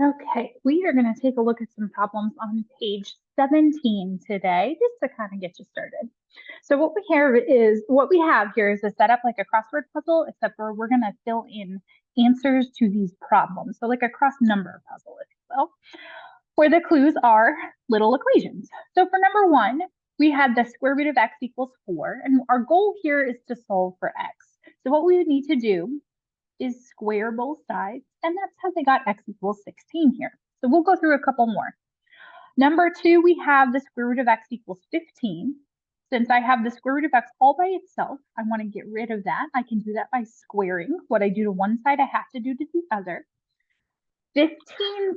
Okay, we are going to take a look at some problems on page 17 today, just to kind of get you started. So what we have here is a setup like a crossword puzzle, except for we're going to fill in answers to these problems. So like a cross number puzzle, if you will, where the clues are little equations. So for number one, we had the square root of x equals 4, and our goal here is to solve for x. So what we would need to do is square both sides, and that's how they got x equals 16 here. So we'll go through a couple more. Number two, we have the square root of x equals 15. Since I have the square root of x all by itself, I want to get rid of that. I can do that by squaring. What I do to one side, I have to do to the other. 15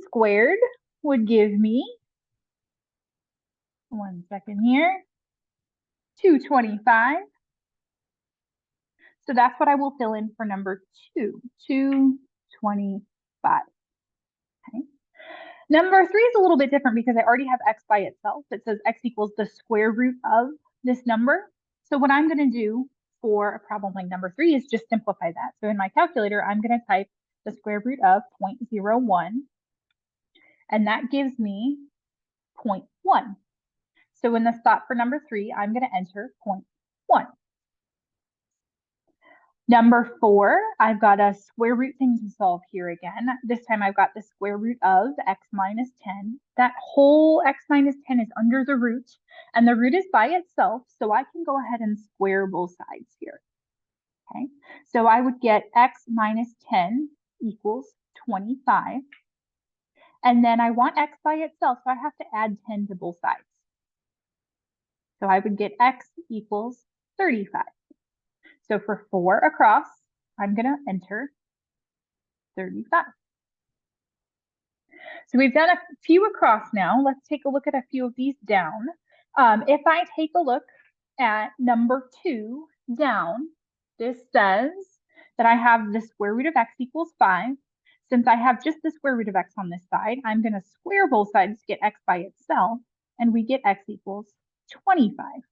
squared would give me, 1 second here, 225. So that's what I will fill in for number 2, 225. Okay. Number 3 is a little bit different because I already have x by itself. It says x equals the square root of this number. So what I'm going to do for a problem like number 3 is just simplify that. So in my calculator, I'm going to type the square root of 0.01, and that gives me 0.1. So in the spot for number 3, I'm going to enter 0.1. Number 4, I've got a square root thing to solve here again. This time I've got the square root of x minus 10. That whole x minus 10 is under the root, and the root is by itself, so I can go ahead and square both sides here. Okay, so I would get x minus 10 equals 25. And then I want x by itself, so I have to add 10 to both sides. So I would get x equals 35. So for 4 across, I'm going to enter 35. So we've done a few across now. Let's take a look at a few of these down. If I take a look at number 2 down, this says that I have the square root of x equals 5. Since I have just the square root of x on this side, I'm going to square both sides to get x by itself, and we get x equals 25.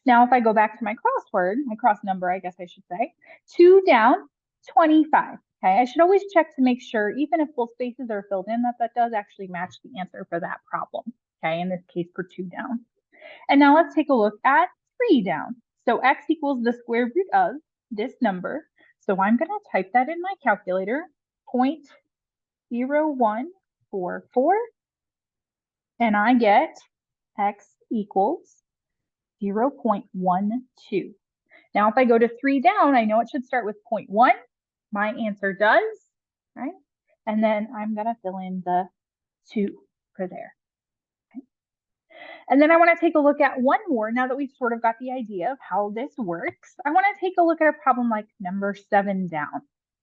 Now, if I go back to my crossword, my cross number, I guess I should say, 2 down, 25. Okay, I should always check to make sure, even if both spaces are filled in, that does actually match the answer for that problem. Okay, in this case for 2 down. And now let's take a look at 3 down. So x equals the square root of this number. So I'm going to type that in my calculator, 0.0144, and I get x equals 0.12. Now, if I go to 3 down, I know it should start with 0.1. My answer does, right? And then I'm going to fill in the 2 for there. Okay. And then I want to take a look at one more. Now that we've sort of got the idea of how this works, I want to take a look at a problem like number 7 down.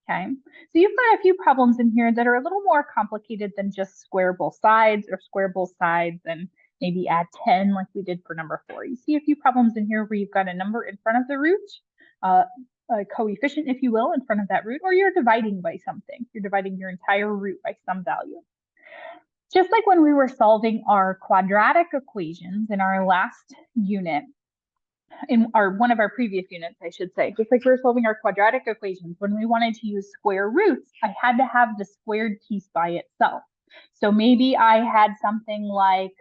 Okay, so you've got a few problems in here that are a little more complicated than just square both sides or square both sides and maybe add 10 like we did for number 4. You see a few problems in here where you've got a number in front of the root, a coefficient, if you will, in front of that root, or you're dividing by something. You're dividing your entire root by some value. Just like when we were solving our quadratic equations in our last unit, in one of our previous units, I should say, just like we were solving our quadratic equations, when we wanted to use square roots, I had to have the squared piece by itself. So maybe I had something like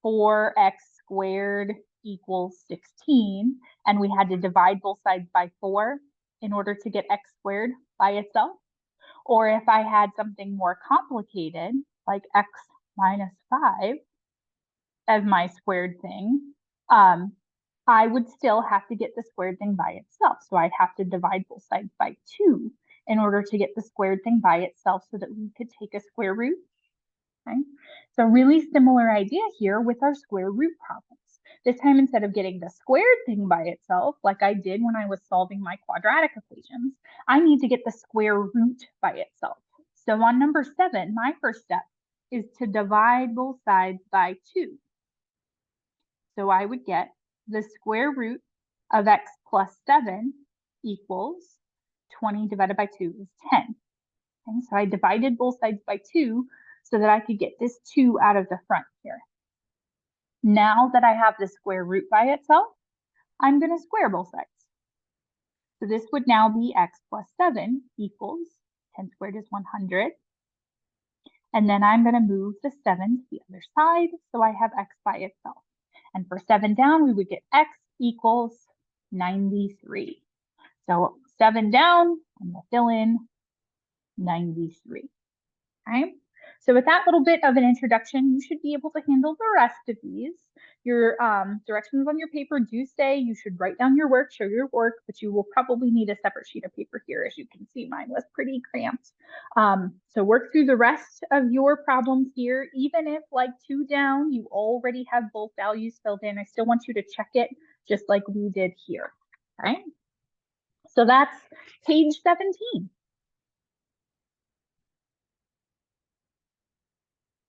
4x squared equals 16, and we had to divide both sides by 4 in order to get x squared by itself. Or if I had something more complicated, like x minus 5 as my squared thing, I would still have to get the squared thing by itself. So I'd have to divide both sides by 2 in order to get the squared thing by itself so that we could take a square root. Okay? So really similar idea here with our square root problems. This time, instead of getting the squared thing by itself, like I did when I was solving my quadratic equations, I need to get the square root by itself. So on number 7, my first step is to divide both sides by 2. So I would get the square root of x plus 7 equals 20 divided by 2 is 10. And so I divided both sides by 2 so that I could get this 2 out of the front here. Now that I have the square root by itself, I'm going to square both sides. So this would now be x plus 7 equals 10 squared is 100. And then I'm going to move the 7 to the other side, so I have x by itself. And for 7 down, we would get x equals 93. So 7 down, I'm going to fill in 93. Okay? So with that little bit of an introduction, you should be able to handle the rest of these. Your directions on your paper do say you should write down your work, show your work, but you will probably need a separate sheet of paper here. As you can see, mine was pretty cramped. So work through the rest of your problems here. Even if like 2 down, you already have both values filled in, I still want you to check it just like we did here. All right? So that's page 17.